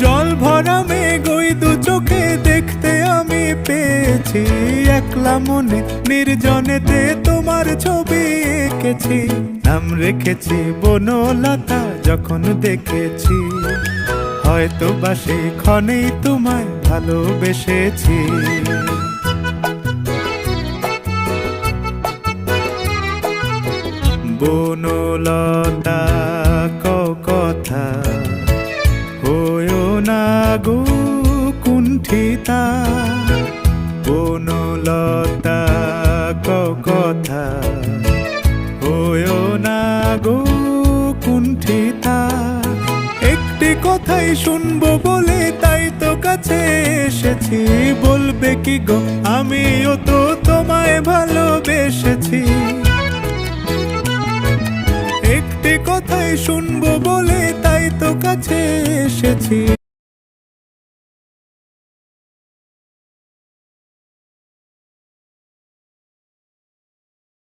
জল ভরা মেঘ ওই দু চোখে দেখতে আমি পেয়েছি, একলা মনে নির্জনেতে তোমার ছবি এঁকেছি। নাম রেখেছি বনলতা যখন দেখেছি, হয়তো বা সেই ক্ষণেই তোমায় ভালোবেসেছি। বনলতা কথা হয়ো না গো কুণ্ঠিতা, বনলতা কথা হয়ো না গো কুণ্ঠিতা। একটি কথাই শুনবো বলে তাই তো কাছে এসেছি, বলবে কি গো আমিও তো তোমায় ভালোবেসেছি। একটি কথাই শুনবো বলে তাই তো কাছে এসেছি,